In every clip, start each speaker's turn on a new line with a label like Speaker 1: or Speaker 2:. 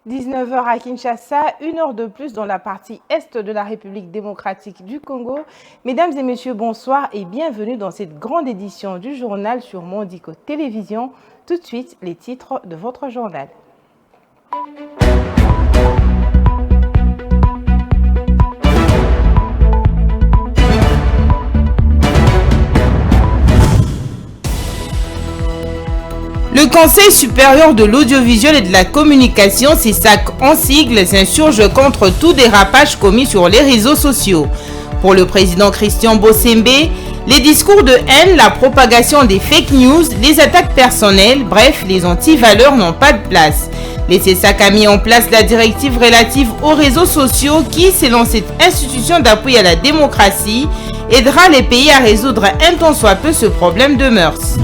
Speaker 1: 19 heures à Kinshasa, 1 heure de plus dans la partie est de la République démocratique du Congo. Mesdames et messieurs, bonsoir et bienvenue dans cette grande édition du journal sur Mondico Télévision. Tout de suite, les titres de votre journal. Le Conseil supérieur de l'audiovisuel et de la communication, CESAC en sigle, s'insurge contre tout dérapage commis sur les réseaux sociaux. Pour le président Christian Bossembe, les discours de haine, la propagation des fake news, les attaques personnelles, bref, les antivaleurs n'ont pas de place. Le CESAC a mis en place la directive relative aux réseaux sociaux qui, selon cette institution d'appui à la démocratie, aidera les pays à résoudre un tant soit peu ce problème de mœurs.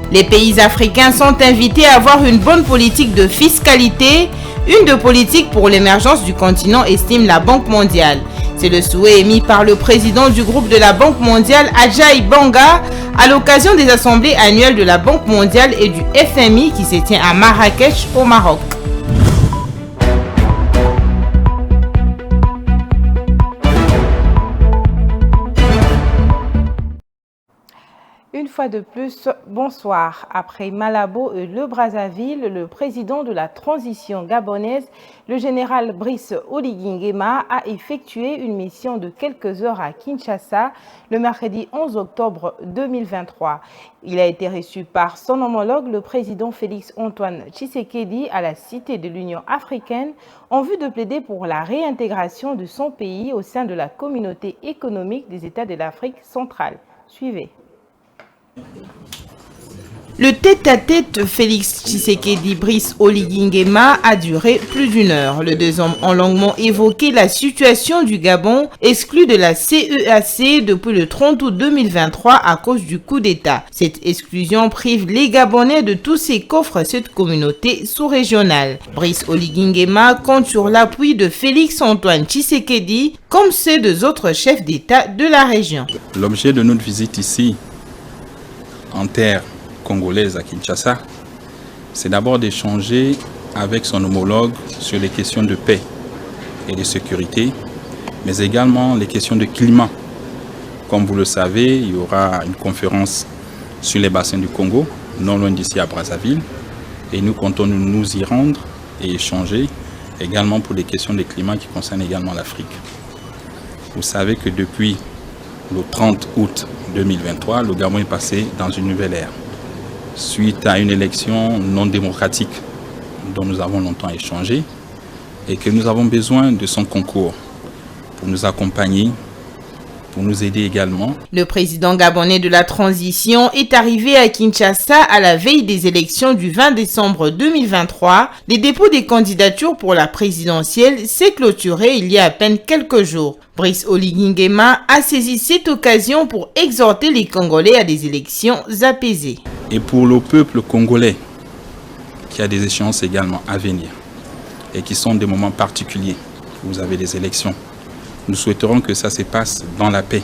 Speaker 1: Les pays africains sont invités à avoir une bonne politique de fiscalité, une de politique pour l'émergence du continent, estime la Banque mondiale. C'est le souhait émis par le président du groupe de la Banque mondiale, Adjaye Banga, à l'occasion des assemblées annuelles de la Banque mondiale et du FMI qui se tient à Marrakech, au Maroc. Une fois de plus, bonsoir. Après Malabo et le Brazzaville, le président de la transition gabonaise, le général Brice Oligui Nguema, a effectué une mission de quelques heures à Kinshasa le mercredi 11 octobre 2023. Il a été reçu par son homologue, le président Félix Antoine Tshisekedi, à la Cité de l'Union africaine, en vue de plaider pour la réintégration de son pays au sein de la communauté économique des États de l'Afrique centrale. Suivez. Le tête-à-tête Félix Tshisekedi-Brice Oligui Nguema a duré plus d'une heure. Les deux hommes ont longuement évoqué la situation du Gabon, exclu de la CEAC depuis le 30 août 2023 à cause du coup d'État. Cette exclusion prive les Gabonais de tous ces qu'offre cette communauté sous-régionale. Brice Oligui Nguema compte sur l'appui de Félix Antoine Tshisekedi, comme ceux des autres chefs d'État de la région.
Speaker 2: L'objet de notre visite ici, en terre congolaise à Kinshasa, c'est d'abord d'échanger avec son homologue sur les questions de paix et de sécurité, mais également les questions de climat. Comme vous le savez, il y aura une conférence sur les bassins du Congo, non loin d'ici à Brazzaville, et nous comptons nous y rendre et échanger également pour les questions de climat qui concernent également l'Afrique. Vous savez que depuis le 30 août 2023, le Gabon est passé dans une nouvelle ère, suite à une élection non démocratique dont nous avons longtemps échangé et que nous avons besoin de son concours pour nous accompagner, pour nous aider également.
Speaker 1: Le président gabonais de la transition est arrivé à Kinshasa à la veille des élections du 20 décembre 2023. Les dépôts des candidatures pour la présidentielle s'est clôturé il y a à peine quelques jours. Brice Oligui Nguema a saisi cette occasion pour exhorter les Congolais à des élections apaisées.
Speaker 2: Et pour le peuple congolais, qui a des échéances également à venir et qui sont des moments particuliers, vous avez des élections. Nous souhaiterons que ça se passe dans la paix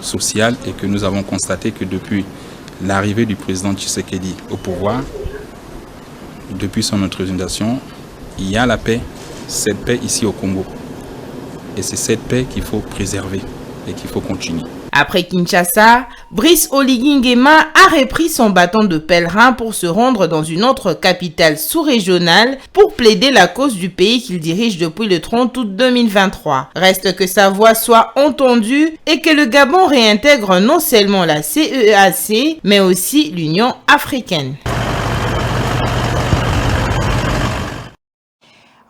Speaker 2: sociale, et que nous avons constaté que depuis l'arrivée du président Tshisekedi au pouvoir, depuis son autorisation, il y a la paix, cette paix ici au Congo. Et c'est cette paix qu'il faut préserver et qu'il faut continuer.
Speaker 1: Après Kinshasa, Brice Oligui Nguema a repris son bâton de pèlerin pour se rendre dans une autre capitale sous-régionale pour plaider la cause du pays qu'il dirige depuis le 30 août 2023. Reste que sa voix soit entendue et que le Gabon réintègre non seulement la CEAC, mais aussi l'Union africaine.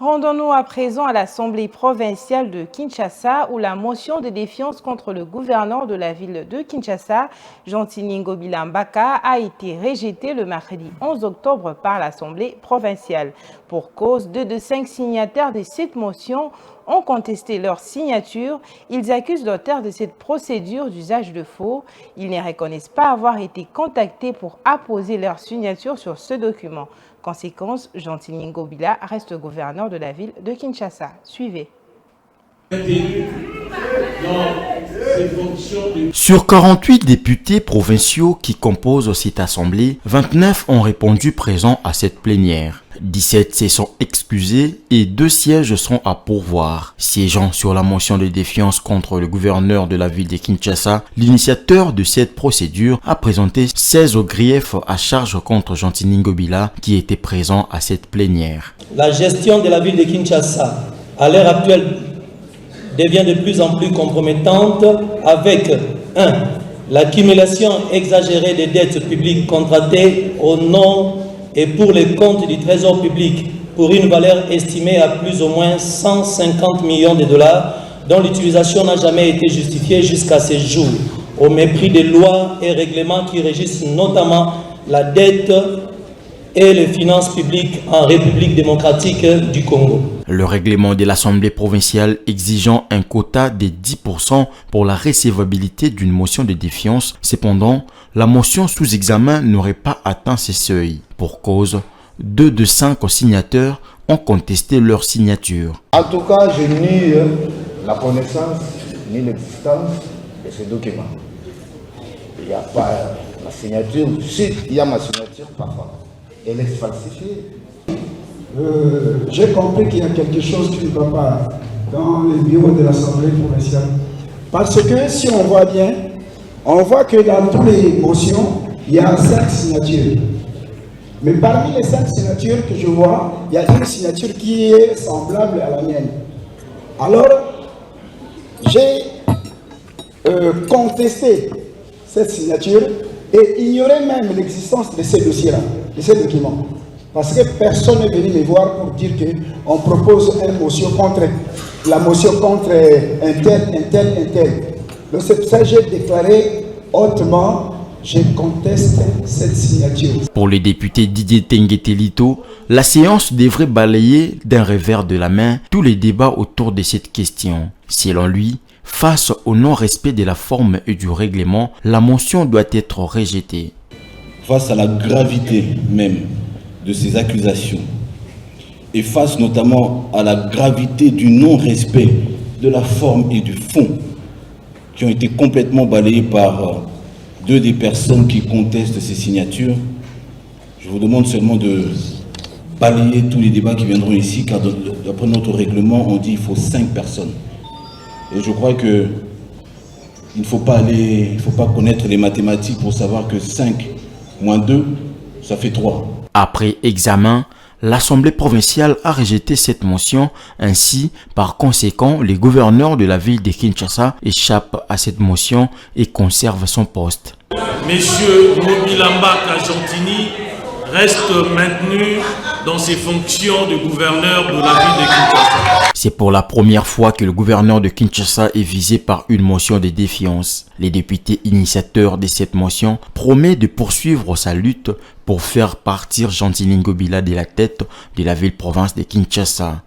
Speaker 1: Rendons-nous à présent à l'Assemblée provinciale de Kinshasa où la motion de défiance contre le gouverneur de la ville de Kinshasa, Jean-Tini Ngobila Mbaka, a été rejetée le mercredi 11 octobre par l'Assemblée provinciale. Pour cause, 2 des 5 signataires de cette motion ont contesté leur signature. Ils accusent l'auteur de cette procédure d'usage de faux. Ils ne reconnaissent pas avoir été contactés pour apposer leur signature sur ce document. Conséquence, Jean-Tini Ngobila reste gouverneur de la ville de Kinshasa. Suivez.
Speaker 3: Donc, Sur 48 députés provinciaux qui composent cette assemblée, 29 ont répondu présents à cette plénière. 17 se sont excusés et 2 sièges sont à pourvoir. Siégeant sur la motion de défiance contre le gouverneur de la ville de Kinshasa, l'initiateur de cette procédure a présenté 16 griefs à charge contre Gentini Ngobila qui était présent à cette plénière.
Speaker 4: La gestion de la ville de Kinshasa, à l'heure actuelle, devient de plus en plus compromettante avec 1. L'accumulation exagérée des dettes publiques contractées au nom et pour les comptes du Trésor public pour une valeur estimée à plus ou moins 150 millions de dollars dont l'utilisation n'a jamais été justifiée jusqu'à ce jour, au mépris des lois et règlements qui régissent notamment la dette et les finances publiques en République démocratique du Congo.
Speaker 3: Le règlement de l'Assemblée provinciale exigeant un quota de 10% pour la recevabilité d'une motion de défiance. Cependant, la motion sous examen n'aurait pas atteint ces seuils. Pour cause, 2 de 5 signataires ont contesté leur signature.
Speaker 5: En tout cas, je nie la connaissance ni l'existence de ce document. Il n'y a pas ma signature. Si il y a ma signature, parfois, elle est falsifiée.
Speaker 6: J'ai compris qu'il y a quelque chose qui ne va pas dans les bureaux de l'Assemblée provinciale. Parce que si on voit bien, on voit que dans toutes les motions, il y a 5 signatures. Mais parmi les 5 signatures que je vois, il y a une signature qui est semblable à la mienne. Alors, j'ai contesté cette signature et ignoré même l'existence de ces dossiers-là, de ces documents. Parce que personne n'est venu me voir pour dire qu'on propose une motion contre la motion contre un tel. Donc c'est pour ça que j'ai déclaré hautement, je conteste cette signature.
Speaker 3: Pour le député Didier Tengetelito, la séance devrait balayer d'un revers de la main tous les débats autour de cette question. Selon lui, face au non-respect de la forme et du règlement, la motion doit être rejetée.
Speaker 7: Face à la gravité même de ces accusations et face notamment à la gravité du non-respect de la forme et du fond qui ont été complètement balayés par 2 des personnes qui contestent ces signatures, je vous demande seulement de balayer tous les débats qui viendront ici, car d'après notre règlement, on dit qu'il faut 5 personnes. Et je crois que il ne faut pas connaître les mathématiques pour savoir que 5 moins 2, ça fait 3.
Speaker 3: Après examen, l'Assemblée provinciale a rejeté cette motion. Ainsi, par conséquent, le gouverneur de la ville de Kinshasa échappe à cette motion et conserve son poste.
Speaker 8: Monsieur Mobilamba Gentini reste maintenu dans ses fonctions de gouverneur de la ville de Kinshasa.
Speaker 3: C'est pour la première fois que le gouverneur de Kinshasa est visé par une motion de défiance. Les députés initiateurs de cette motion promettent de poursuivre sa lutte pour faire partir Gentini Ngobila de la tête de la ville-province de Kinshasa.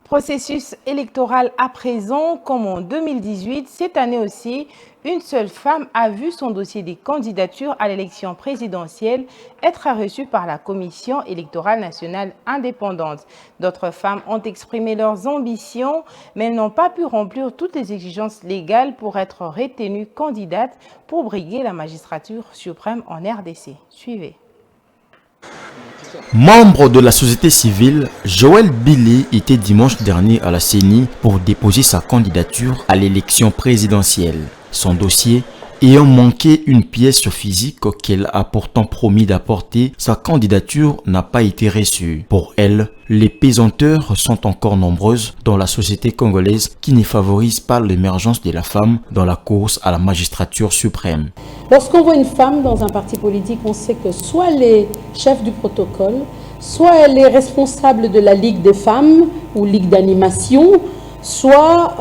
Speaker 1: Processus électoral à présent, comme en 2018, cette année aussi, une seule femme a vu son dossier des candidatures à l'élection présidentielle être reçu par la Commission électorale nationale indépendante. D'autres femmes ont exprimé leurs ambitions, mais elles n'ont pas pu remplir toutes les exigences légales pour être retenues candidates pour briguer la magistrature suprême en RDC. Suivez.
Speaker 3: Membre de la société civile, Joël Billy était dimanche dernier à la CENI pour déposer sa candidature à l'élection présidentielle. Son dossier ayant manqué une pièce physique qu'elle a pourtant promis d'apporter, sa candidature n'a pas été reçue. Pour elle, les pesanteurs sont encore nombreuses dans la société congolaise qui ne favorise pas l'émergence de la femme dans la course à la magistrature suprême.
Speaker 9: Lorsqu'on voit une femme dans un parti politique, on sait que soit elle est chef du protocole, soit elle est responsable de la Ligue des femmes ou Ligue d'animation, soit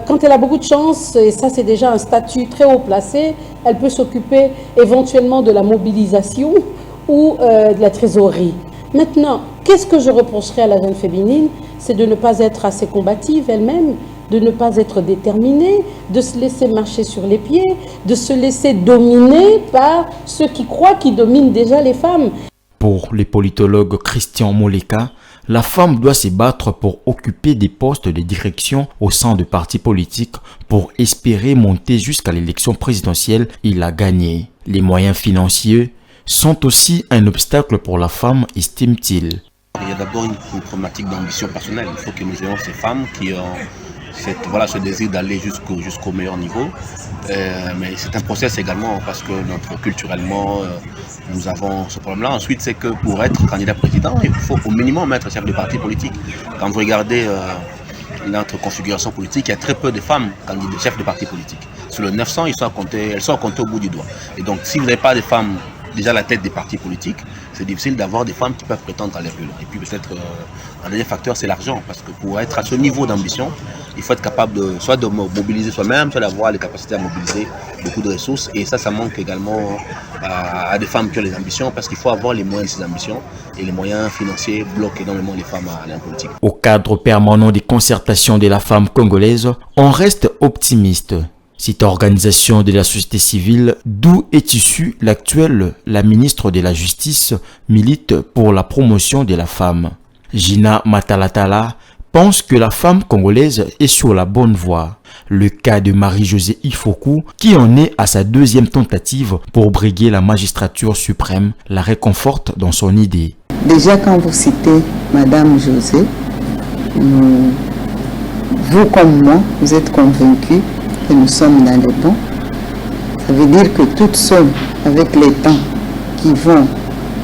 Speaker 9: quand elle a beaucoup de chance, et ça c'est déjà un statut très haut placé, elle peut s'occuper éventuellement de la mobilisation ou de la trésorerie. Maintenant, qu'est-ce que je reprocherais à la jeune féminine? C'est de ne pas être assez combative elle-même, de ne pas être déterminée, de se laisser marcher sur les pieds, de se laisser dominer par ceux qui croient qu'ils dominent déjà les femmes.
Speaker 3: Pour le politologue Christian Moleka, la femme doit se battre pour occuper des postes de direction au sein de partis politiques pour espérer monter jusqu'à l'élection présidentielle et la gagner. Les moyens financiers sont aussi un obstacle pour la femme, estime-t-il.
Speaker 10: Il y a d'abord une problématique d'ambition personnelle. Il faut que nous ayons ces femmes qui ont ce désir d'aller jusqu'au meilleur niveau. Mais c'est un process également parce que culturellement, nous avons ce problème-là. Ensuite, c'est que pour être candidat président, il faut au minimum être chef de parti politique. Quand vous regardez notre configuration politique, il y a très peu de femmes candidats chefs de parti politique. Sur le 900, elles sont comptées au bout du doigt. Et donc, si vous n'avez pas de femmes déjà à la tête des partis politiques, c'est difficile d'avoir des femmes qui peuvent prétendre à l'air. Et puis peut-être un dernier facteur, c'est l'argent. Parce que pour être à ce niveau d'ambition, il faut être capable soit de mobiliser soi-même, soit d'avoir les capacités à mobiliser beaucoup de ressources. Et ça manque également à des femmes qui ont les ambitions, parce qu'il faut avoir les moyens de ces ambitions. Et les moyens financiers bloquent énormément les femmes à la politique.
Speaker 3: Au cadre permanent des concertations de la femme congolaise, on reste optimiste. Cette organisation de la société civile, d'où est issue la ministre de la Justice, milite pour la promotion de la femme. Gina Matalatala pense que la femme congolaise est sur la bonne voie. Le cas de Marie-Josée Ifoku, qui en est à sa deuxième tentative pour briguer la magistrature suprême, la réconforte dans son idée.
Speaker 11: Déjà, quand vous citez Madame Josée, vous comme moi, vous êtes convaincus que nous sommes dans le bon. Ça veut dire que toutes seules, avec les temps qui vont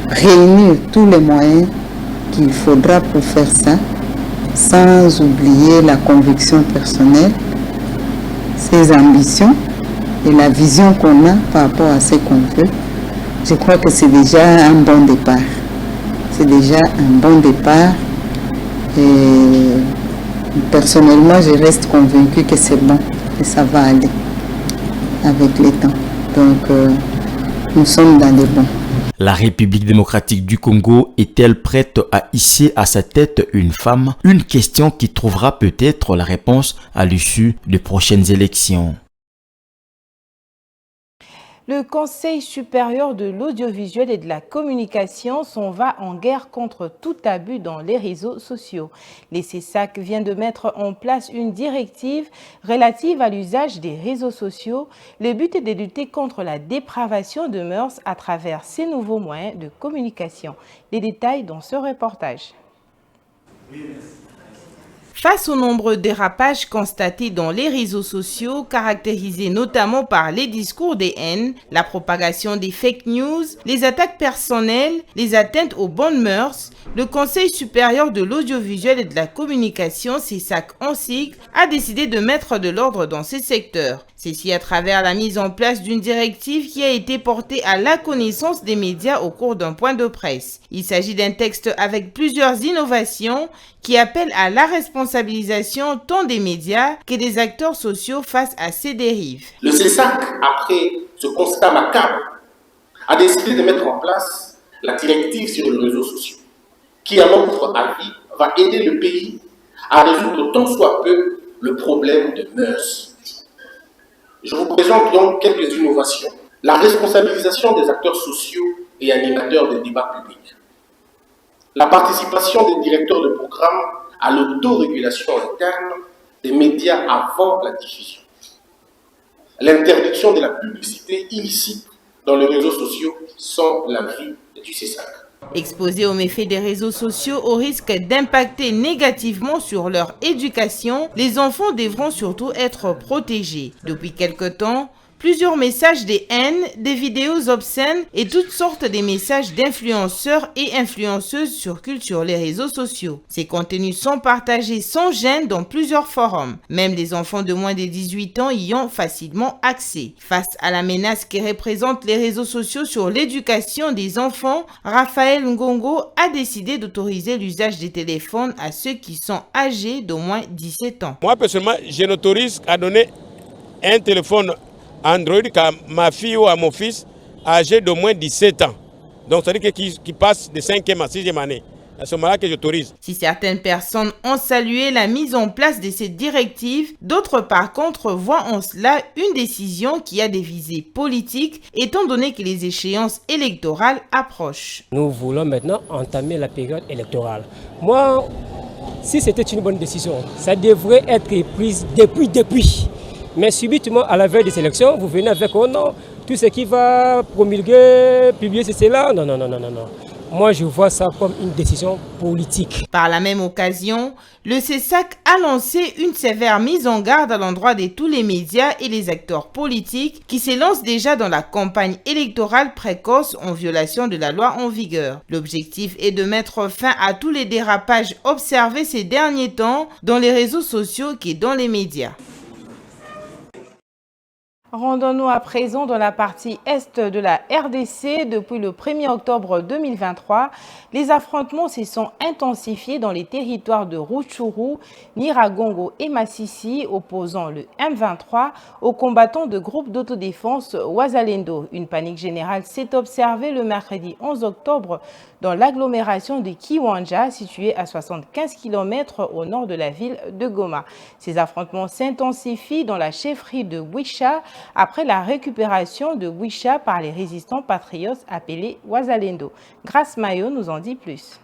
Speaker 11: réunir tous les moyens qu'il faudra pour faire ça, sans oublier la conviction personnelle, ses ambitions et la vision qu'on a par rapport à ce qu'on veut, je crois que c'est déjà un bon départ. C'est déjà un bon départ et personnellement, je reste convaincue que c'est bon. Et ça va aller avec les temps. Donc, nous sommes dans le bon.
Speaker 3: La République démocratique du Congo est-elle prête à hisser à sa tête une femme? Une question qui trouvera peut-être la réponse à l'issue des prochaines élections.
Speaker 1: Le Conseil supérieur de l'audiovisuel et de la communication s'en va en guerre contre tout abus dans les réseaux sociaux. Les CESAC vient de mettre en place une directive relative à l'usage des réseaux sociaux. Le but est de lutter contre la dépravation de mœurs à travers ces nouveaux moyens de communication. Les détails dans ce reportage. Face aux nombreux dérapages constatés dans les réseaux sociaux, caractérisés notamment par les discours des haines, la propagation des fake news, les attaques personnelles, les atteintes aux bonnes mœurs, le Conseil supérieur de l'audiovisuel et de la communication, CESAC en sigle, a décidé de mettre de l'ordre dans ces secteurs. Ceci à travers la mise en place d'une directive qui a été portée à la connaissance des médias au cours d'un point de presse. Il s'agit d'un texte avec plusieurs innovations qui appellent à la responsabilisation tant des médias que des acteurs sociaux face à ces dérives.
Speaker 12: Le CESAC, après ce constat macabre, a décidé de mettre en place la directive sur les réseaux sociaux, qui, à notre avis, va aider le pays à résoudre tant soit peu le problème de mœurs. Je vous présente donc quelques innovations. La responsabilisation des acteurs sociaux et animateurs des débats publics. La participation des directeurs de programme à l'autorégulation interne des médias avant la diffusion. L'interdiction de la publicité illicite dans les réseaux sociaux sans l'avis du CESAC.
Speaker 1: Exposés aux méfaits des réseaux sociaux au risque d'impacter négativement sur leur éducation, les enfants devront surtout être protégés. Depuis quelque temps, plusieurs messages de haine, des vidéos obscènes et toutes sortes de messages d'influenceurs et influenceuses circulent sur les réseaux sociaux. Ces contenus sont partagés sans gêne dans plusieurs forums. Même les enfants de moins de 18 ans y ont facilement accès. Face à la menace que représentent les réseaux sociaux sur l'éducation des enfants, Raphaël Ngongo a décidé d'autoriser l'usage des téléphones à ceux qui sont âgés d'au moins 17 ans.
Speaker 13: Moi, personnellement, je n'autorise à donner un téléphone Android qu'à ma fille ou à mon fils âgé d'au moins 17 ans. Donc, ça veut dire qu'il passe de 5e à 6e année. à ce moment-là que j'autorise.
Speaker 1: Si certaines personnes ont salué la mise en place de ces directives, d'autres par contre voient en cela une décision qui a des visées politiques, étant donné que les échéances électorales approchent.
Speaker 14: Nous voulons maintenant entamer la période électorale. Moi, si c'était une bonne décision, ça devrait être prise depuis. Mais subitement, à la veille des élections, vous venez avec « Oh non, tout ce qui va promulguer, publier, c'est cela ». Non. Moi, je vois ça comme une décision politique.
Speaker 1: Par la même occasion, le CESAC a lancé une sévère mise en garde à l'endroit de tous les médias et les acteurs politiques qui s'élancent déjà dans la campagne électorale précoce en violation de la loi en vigueur. L'objectif est de mettre fin à tous les dérapages observés ces derniers temps dans les réseaux sociaux et dans les médias. Rendons-nous à présent dans la partie est de la RDC. Depuis le 1er octobre 2023, les affrontements se sont intensifiés dans les territoires de Rutshuru, Nyiragongo et Masisi, opposant le M23 aux combattants de groupes d'autodéfense Wazalendo. Une panique générale s'est observée le mercredi 11 octobre dans l'agglomération de Kiwanja, située à 75 km au nord de la ville de Goma. Ces affrontements s'intensifient dans la chefferie de Wisha après la récupération de Wisha par les résistants patriotes appelés Wazalendo. Grace Mayo nous en dit plus.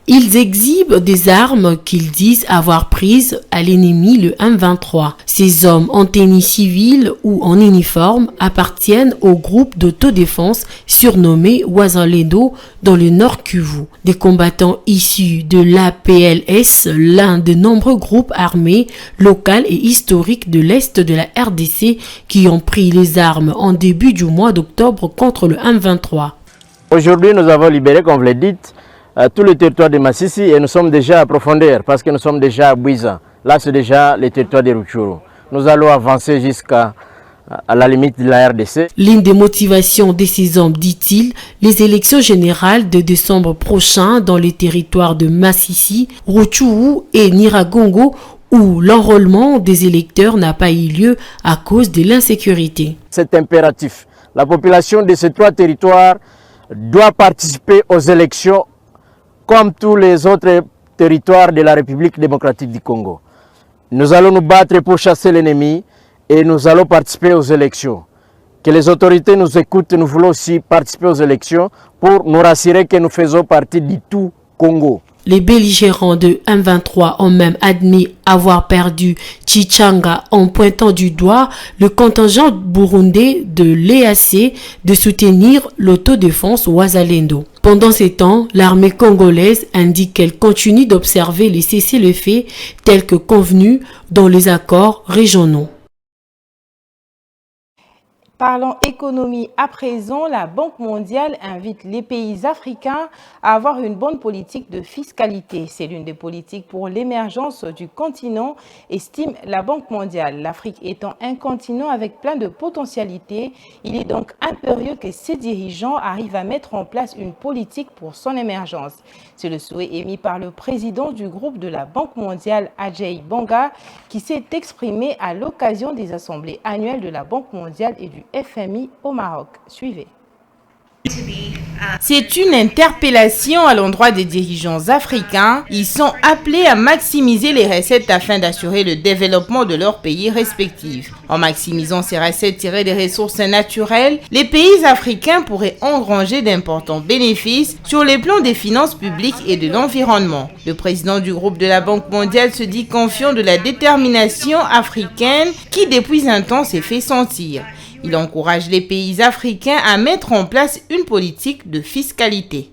Speaker 15: Ils exhibent des armes qu'ils disent avoir prises à l'ennemi le M23. Ces hommes en tenue civile ou en uniforme appartiennent au groupe d'autodéfense surnommé Wazalendo dans le Nord Kivu. Des combattants issus de l'APLS, l'un de nombreux groupes armés locaux et historiques de l'Est de la RDC qui ont pris les armes en début du mois d'octobre contre le M23.
Speaker 16: Aujourd'hui, nous avons libéré, comme vous l'avez dit, tout le territoire de Masisi et nous sommes déjà à profondeur parce que nous sommes déjà à Bouiza. Là, c'est déjà le territoire de Rutshuru. Nous allons avancer jusqu'à la limite de la RDC.
Speaker 15: L'une des motivations de ces hommes, dit-il, les élections générales de décembre prochain dans les territoires de Masisi, Rutshuru et Nyiragongo où l'enrôlement des électeurs n'a pas eu lieu à cause de l'insécurité.
Speaker 16: C'est impératif. La population de ces trois territoires doit participer aux élections comme tous les autres territoires de la République démocratique du Congo. Nous allons nous battre pour chasser l'ennemi et nous allons participer aux élections. Que les autorités nous écoutent, nous voulons aussi participer aux élections pour nous rassurer que nous faisons partie du tout Congo.
Speaker 15: Les belligérants de M23 ont même admis avoir perdu Chichanga en pointant du doigt le contingent burundais de l'EAC de soutenir l'autodéfense Wazalendo. Pendant ces temps, l'armée congolaise indique qu'elle continue d'observer les cessez-le-feu tels que convenus dans les accords régionaux.
Speaker 1: Parlons économie à présent, la Banque mondiale invite les pays africains à avoir une bonne politique de fiscalité. C'est l'une des politiques pour l'émergence du continent, estime la Banque mondiale. L'Afrique étant un continent avec plein de potentialités, il est donc impérieux que ses dirigeants arrivent à mettre en place une politique pour son émergence. C'est le souhait émis par le président du groupe de la Banque mondiale, Ajay Banga, qui s'est exprimé à l'occasion des assemblées annuelles de la Banque mondiale et du FMI au Maroc. Suivez. C'est une interpellation à l'endroit des dirigeants africains. Ils sont appelés à maximiser les recettes afin d'assurer le développement de leurs pays respectifs. En maximisant ces recettes tirées des ressources naturelles, les pays africains pourraient engranger d'importants bénéfices sur les plans des finances publiques et de l'environnement. Le président du groupe de la Banque mondiale se dit confiant de la détermination africaine qui depuis un temps s'est fait sentir. Il encourage les pays africains à mettre en place une politique de fiscalité.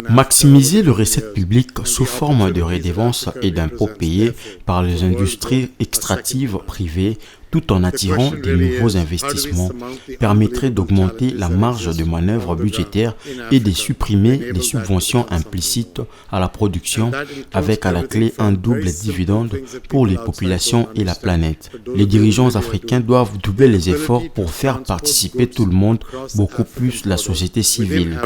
Speaker 3: Maximiser les recettes publiques sous forme de redevances et d'impôts payés par les industries extractives privées tout en attirant de nouveaux investissements permettrait d'augmenter la marge de manœuvre budgétaire et de supprimer les subventions implicites à la production avec à la clé un double dividende pour les populations et la planète. Les dirigeants africains doivent doubler les efforts pour faire participer tout le monde, beaucoup plus la société civile.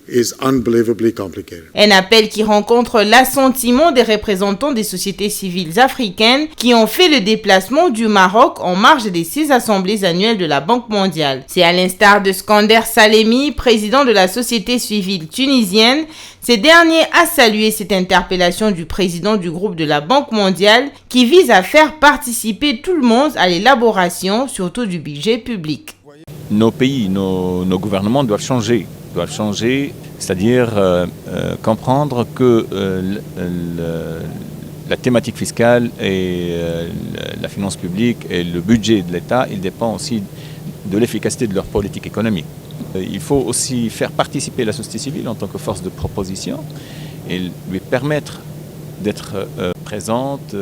Speaker 17: is unbelievably complicated.
Speaker 1: Un appel qui rencontre l'assentiment des représentants des sociétés civiles africaines qui ont fait le déplacement du Maroc en marge des 6 assemblées annuelles de la Banque mondiale. C'est à l'instar de Skander Salemi, président de la société civile tunisienne. Ce dernier a salué cette interpellation du président du groupe de la Banque mondiale qui vise à faire participer tout le monde à l'élaboration, surtout du budget public.
Speaker 18: Nos pays, nos gouvernements doivent changer, c'est-à-dire comprendre que la thématique fiscale et la finance publique et le budget de l'État, il dépend aussi de l'efficacité de leur politique économique. Il faut aussi faire participer la société civile en tant que force de proposition et lui permettre d'être présente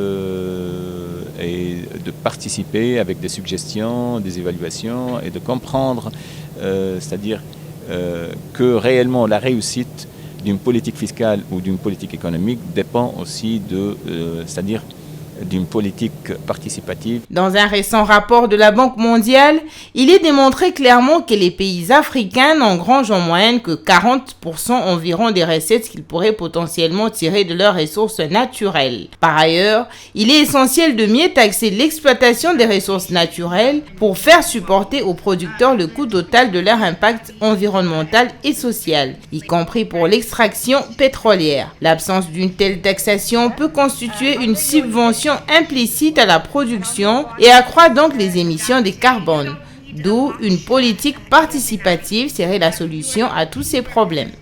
Speaker 18: et de participer avec des suggestions, des évaluations et de comprendre, c'est-à-dire que réellement la réussite d'une politique fiscale ou d'une politique économique dépend aussi c'est-à-dire d'une politique participative.
Speaker 1: Dans un récent rapport de la Banque mondiale, il est démontré clairement que les pays africains n'engrangent en moyenne que 40% environ des recettes qu'ils pourraient potentiellement tirer de leurs ressources naturelles. Par ailleurs, il est essentiel de mieux taxer l'exploitation des ressources naturelles pour faire supporter aux producteurs le coût total de leur impact environnemental et social, y compris pour l'extraction pétrolière. L'absence d'une telle taxation peut constituer une subvention implicite à la production et accroît donc les émissions de carbone. D'où une politique participative serait la solution à tous ces problèmes.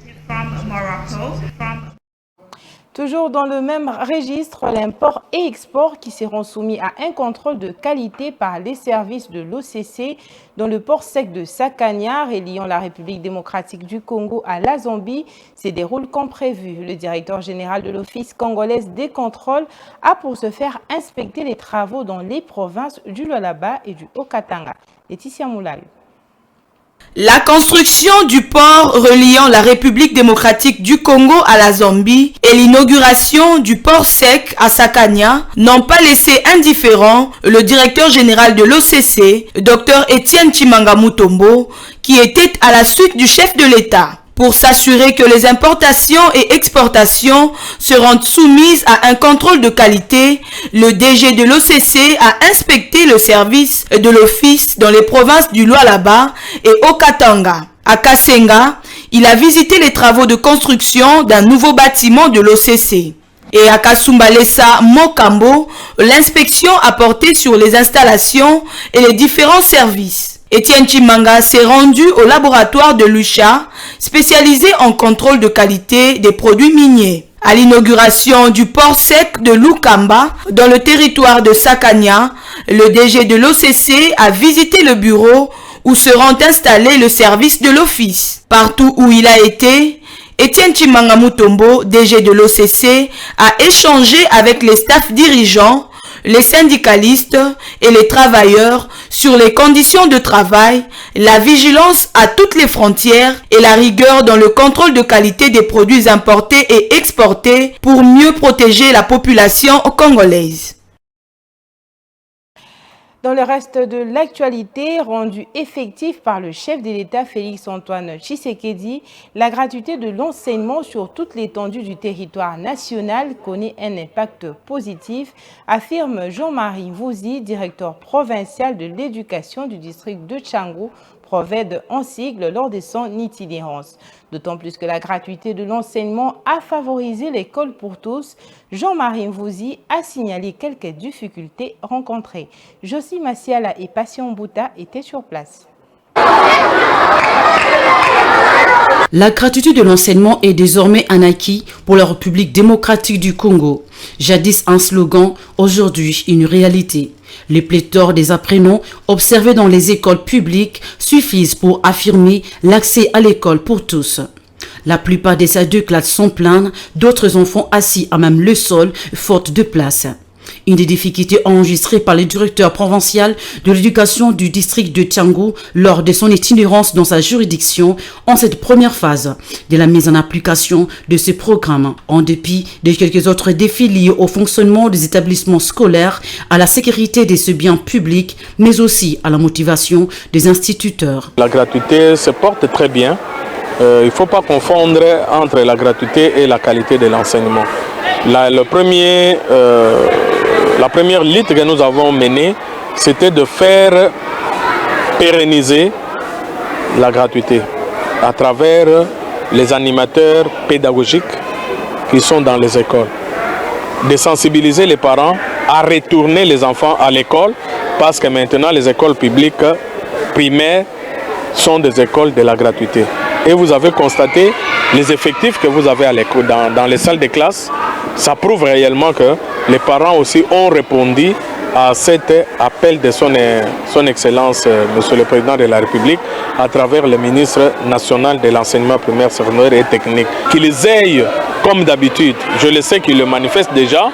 Speaker 1: Toujours dans le même registre, l'import et export qui seront soumis à un contrôle de qualité par les services de l'OCC dans le port sec de Sakania, reliant la République démocratique du Congo à la Zambie, se déroule comme prévu. Le directeur général de l'Office congolaise des contrôles a pour se faire inspecter les travaux dans les provinces du Lualaba et du Haut-Katanga. Laetitia Moulayo.
Speaker 19: La construction du port reliant la République démocratique du Congo à la Zambie et l'inauguration du port sec à Sakania n'ont pas laissé indifférent le directeur général de l'OCC, Dr Etienne Tshimanga Mutombo, qui était à la suite du chef de l'État. Pour s'assurer que les importations et exportations seront soumises à un contrôle de qualité, le DG de l'OCC a inspecté le service de l'office dans les provinces du Lualaba et Haut-Katanga. À Kasenga, il a visité les travaux de construction d'un nouveau bâtiment de l'OCC. Et à Kasumbalesa Mokambo, l'inspection a porté sur les installations et les différents services. Etienne Tshimanga s'est rendu au laboratoire de Lucha, spécialisé en contrôle de qualité des produits miniers. À l'inauguration du port sec de Lukamba, dans le territoire de Sakania, le DG de l'OCC a visité le bureau où seront installés le service de l'office. Partout où il a été, Etienne Tshimanga Mutombo, DG de l'OCC, a échangé avec les staffs dirigeants, les syndicalistes et les travailleurs sur les conditions de travail, la vigilance à toutes les frontières et la rigueur dans le contrôle de qualité des produits importés et exportés pour mieux protéger la population congolaise.
Speaker 1: Dans le reste de l'actualité, rendue effective par le chef de l'État Félix-Antoine Tshisekedi, la gratuité de l'enseignement sur toute l'étendue du territoire national connaît un impact positif, affirme Jean-Marie Vouzi, directeur provincial de l'éducation du district de Tchangou, Proved en sigle, lors de son itinérance. D'autant plus que la gratuité de l'enseignement a favorisé l'école pour tous, Jean-Marie Vouzi a signalé quelques difficultés rencontrées. Josie Massiala et Passion Bouta étaient sur place.
Speaker 20: La gratuité de l'enseignement est désormais un acquis pour la République démocratique du Congo. Jadis un slogan, aujourd'hui une réalité. Les pléthores des apprenants observés dans les écoles publiques suffisent pour affirmer l'accès à l'école pour tous. La plupart des salles de classe sont pleines, d'autres enfants assis à même le sol, faute de place. Une des difficultés enregistrées par le directeur provincial de l'éducation du district de Tchangou lors de son itinérance dans sa juridiction en cette première phase de la mise en application de ce programme, en dépit de quelques autres défis liés au fonctionnement des établissements scolaires, à la sécurité de ce bien public, mais aussi à la motivation des instituteurs.
Speaker 21: La gratuité se porte très bien il ne faut pas confondre entre la gratuité et la qualité de l'enseignement. La première lutte que nous avons menée, c'était de faire pérenniser la gratuité à travers les animateurs pédagogiques qui sont dans les écoles. De sensibiliser les parents à retourner les enfants à l'école parce que maintenant les écoles publiques primaires sont des écoles de la gratuité. Et vous avez constaté les effectifs que vous avez à l'école, dans les salles de classe, ça prouve réellement que les parents aussi ont répondu à cet appel de son Excellence, Monsieur le Président de la République, à travers le ministre national de l'enseignement primaire, secondaire et technique. Qu'ils aient, comme d'habitude, je le sais qu'ils le manifestent déjà,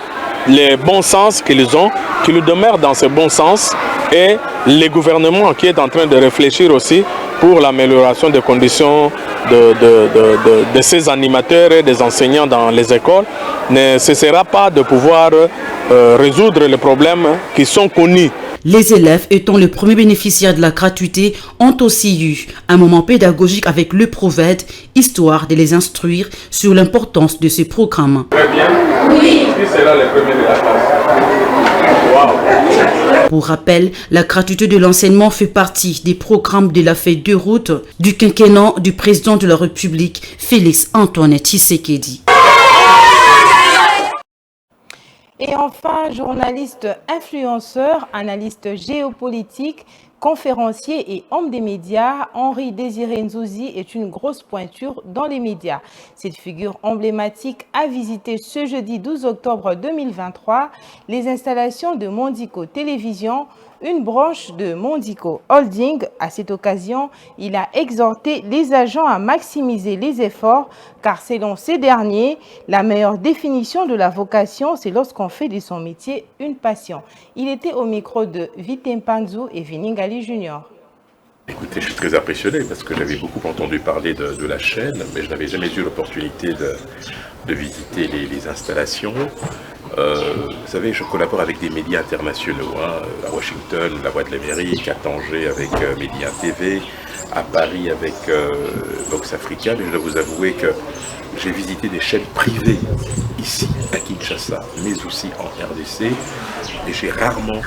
Speaker 21: le bon sens qu'ils ont, qu'ils demeurent dans ce bon sens, et le gouvernement qui est en train de réfléchir aussi pour l'amélioration des conditions de ces animateurs et des enseignants dans les écoles, ne cessera pas de pouvoir résoudre les problèmes qui sont connus.
Speaker 20: Les élèves, étant les premiers bénéficiaires de la gratuité, ont aussi eu un moment pédagogique avec le Proved, histoire de les instruire sur l'importance de ce programme.
Speaker 21: Très bien. Oui. Qui sera le premier de la classe? Wow.
Speaker 20: Pour rappel, la gratuité de l'enseignement fait partie des programmes de la feuille de route du quinquennat du président de la République, Félix Antoine Tshisekedi.
Speaker 1: Et enfin, journaliste, influenceur, analyste géopolitique, conférencier et homme des médias, Henri Désiré Nzouzi est une grosse pointure dans les médias. Cette figure emblématique a visité ce jeudi 12 octobre 2023 les installations de Mondico Télévision, une branche de Mondico Holding. À cette occasion, il a exhorté les agents à maximiser les efforts car selon ces derniers, la meilleure définition de la vocation, c'est lorsqu'on fait de son métier une passion. Il était au micro de Vitem Panzou et Viningali Junior.
Speaker 22: Écoutez, je suis très impressionné parce que j'avais beaucoup entendu parler de la chaîne, mais je n'avais jamais eu l'opportunité de visiter les installations. Vous savez, je collabore avec des médias internationaux, à Washington, La Voix de l'Amérique, à Tanger avec Média TV, à Paris avec Vox Africa, mais je dois vous avouer que j'ai visité des chaînes privées ici à Kinshasa, mais aussi en RDC, et j'ai rarement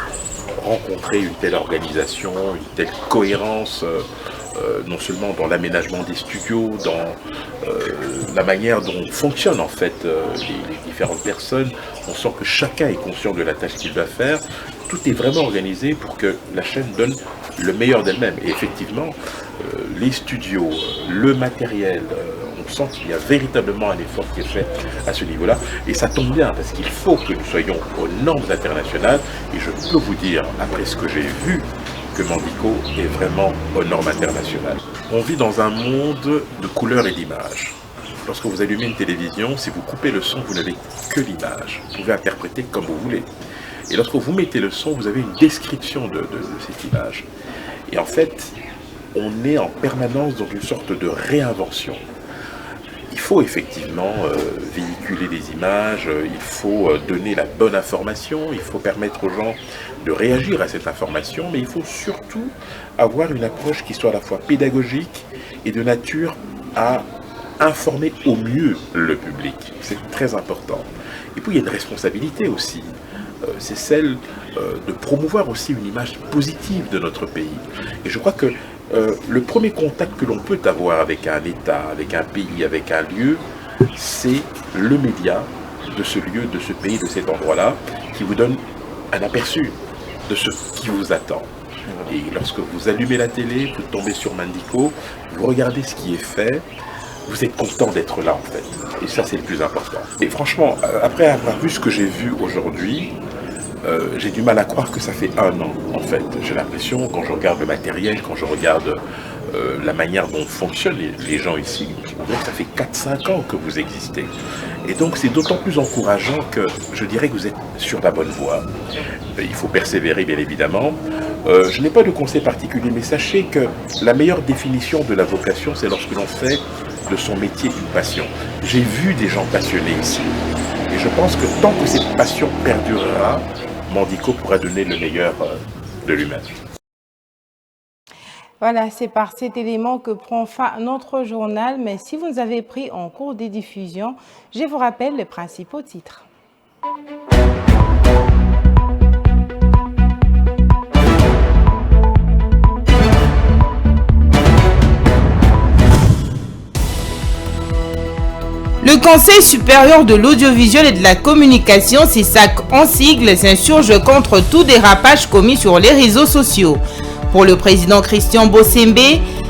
Speaker 22: rencontré une telle organisation, une telle cohérence, non seulement dans l'aménagement des studios, dans la manière dont fonctionnent en fait les différentes personnes. On sent que chacun est conscient de la tâche qu'il va faire. Tout est vraiment organisé pour que la chaîne donne le meilleur d'elle-même. Et effectivement, les studios, le matériel, on sent qu'il y a véritablement un effort qui est fait à ce niveau-là. Et ça tombe bien parce qu'il faut que nous soyons aux normes internationales. Et je peux vous dire, après ce que j'ai vu, que Mondico est vraiment aux normes internationales. On vit dans un monde de couleurs et d'images. Lorsque vous allumez une télévision, si vous coupez le son, vous n'avez que l'image. Vous pouvez interpréter comme vous voulez. Et lorsque vous mettez le son, vous avez une description de cette image. Et en fait, on est en permanence dans une sorte de réinvention. Il faut effectivement véhiculer des images, il faut donner la bonne information, il faut permettre aux gens de réagir à cette information, mais il faut surtout avoir une approche qui soit à la fois pédagogique et de nature à informer au mieux le public. C'est très important. Et puis il y a une responsabilité aussi. C'est celle de promouvoir aussi une image positive de notre pays. Et je crois que le premier contact que l'on peut avoir avec un État, avec un pays, avec un lieu, c'est le média de ce lieu, de ce pays, de cet endroit-là, qui vous donne un aperçu de ce qui vous attend. Et lorsque vous allumez la télé, vous tombez sur Mondico, vous regardez ce qui est fait, vous êtes content d'être là en fait. Et ça c'est le plus important. Et franchement, après avoir vu ce que j'ai vu aujourd'hui, j'ai du mal à croire que ça fait 1 an en fait. J'ai l'impression, quand je regarde le matériel, quand je regarde la manière dont fonctionnent les gens ici, on dirait que ça fait 4-5 ans que vous existez. Et donc c'est d'autant plus encourageant que je dirais que vous êtes sur la bonne voie. Il faut persévérer bien évidemment. Je n'ai pas de conseil particulier, mais sachez que la meilleure définition de la vocation, c'est lorsque l'on fait de son métier une passion. J'ai vu des gens passionnés ici. Et je pense que tant que cette passion perdurera, Mondico pourra donner le meilleur de lui-même.
Speaker 1: Voilà, c'est par cet élément que prend fin notre journal. Mais si vous nous avez pris en cours des diffusions, je vous rappelle les principaux titres. Le Conseil supérieur de l'audiovisuel et de la communication, CISAC en sigle, s'insurge contre tout dérapage commis sur les réseaux sociaux. Pour le président Christian Bossembe,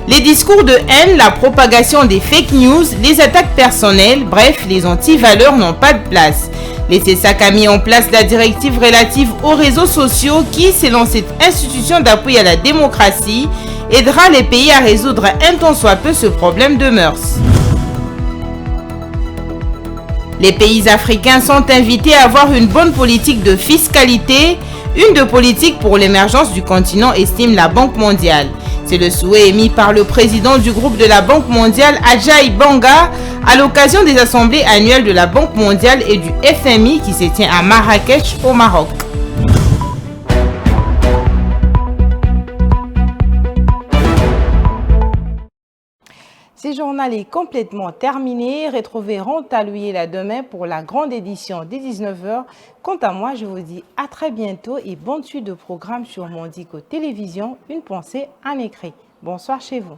Speaker 1: les discours de haine, la propagation des fake news, les attaques personnelles, bref, les antivaleurs n'ont pas de place. Le CISAC a mis en place la directive relative aux réseaux sociaux qui, selon cette institution d'appui à la démocratie, aidera les pays à résoudre un tant soit peu ce problème de mœurs. Les pays africains sont invités à avoir une bonne politique de fiscalité, une de politique pour l'émergence du continent, estime la Banque mondiale. C'est le souhait émis par le président du groupe de la Banque mondiale, Adjaï Banga, à l'occasion des assemblées annuelles de la Banque mondiale et du FMI qui se tient à Marrakech au Maroc. Ce journal est complètement terminé. Retrouvez Rontalouye demain pour la grande édition des 19h. Quant à moi, je vous dis à très bientôt et bonne suite de programme sur Mondico Télévision. Une pensée en écrit. Bonsoir chez vous.